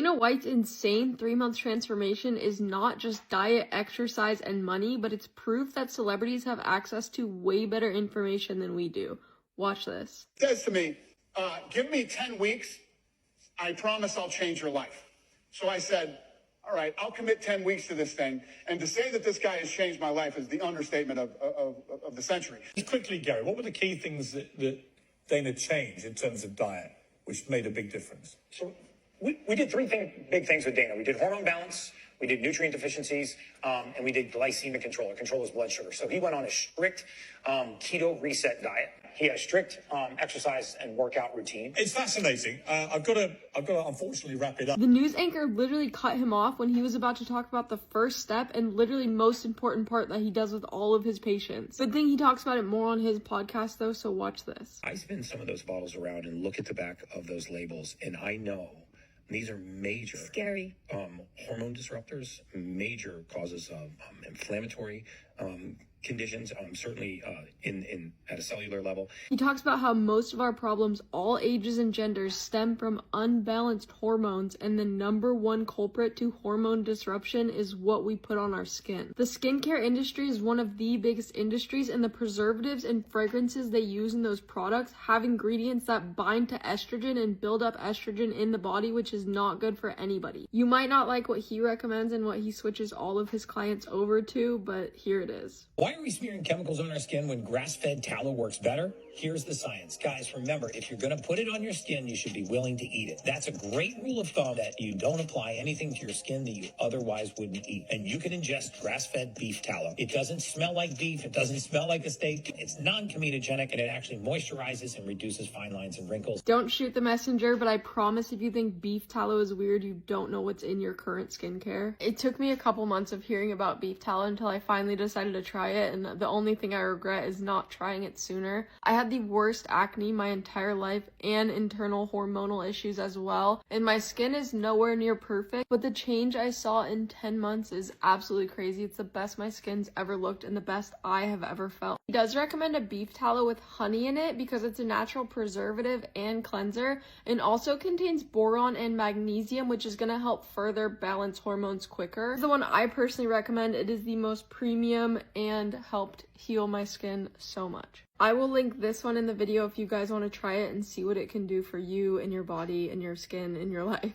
Dana White's insane 3-month transformation is not just diet, exercise, and money, but it's proof that celebrities have access to way better information than we do. Watch this. He says to me, give me 10 weeks. I promise I'll change your life. So I said, all right, I'll commit 10 weeks to this thing. And to say that this guy has changed my life is the understatement of the century. Just quickly, Gary, what were the key things that Dana changed in terms of diet, which made a big difference? So we did three big things with Dana. We did hormone balance, we did nutrient deficiencies, and we did glycemic control his blood sugar. So he went on a strict keto reset diet. He had a strict exercise and workout routine. It's fascinating. I've got to unfortunately wrap it up. The news anchor literally cut him off when he was about to talk about the first step and literally most important part that he does with all of his patients. Good thing he talks about it more on his podcast though, so watch this. I spin some of those bottles around and look at the back of those labels, and I know these are major scary hormone disruptors, major causes of inflammatory conditions, certainly at a cellular level. He talks about how most of our problems, all ages and genders, stem from unbalanced hormones, and the #1 culprit to hormone disruption is what we put on our skin. The skincare industry is one of the biggest industries, and the preservatives and fragrances they use in those products have ingredients that bind to estrogen and build up estrogen in the body, which is not good for anybody. You might not like what he recommends and what he switches all of his clients over to, but here it is. Why are we smearing chemicals on our skin when grass-fed tallow works better? Here's the science. Guys, remember, if you're going to put it on your skin, you should be willing to eat it. That's a great rule of thumb, that you don't apply anything to your skin that you otherwise wouldn't eat. And you can ingest grass-fed beef tallow. It doesn't smell like beef. It doesn't smell like a steak. It's non-comedogenic, and it actually moisturizes and reduces fine lines and wrinkles. Don't shoot the messenger, but I promise if you think beef tallow is weird, you don't know what's in your current skincare. It took me a couple months of hearing about beef tallow until I finally decided to try it, and the only thing I regret is not trying it sooner. I had the worst acne my entire life and internal hormonal issues as well, and my skin is nowhere near perfect, but the change I saw in 10 months is absolutely crazy. It's the best my skin's ever looked and the best I have ever felt. He does recommend a beef tallow with honey in it because it's a natural preservative and cleanser, and also contains boron and magnesium, which is going to help further balance hormones quicker. The one I personally recommend, it is the most premium and helped heal my skin so much. I will link this one in the video if you guys want to try it and see what it can do for you and your body and your skin and your life.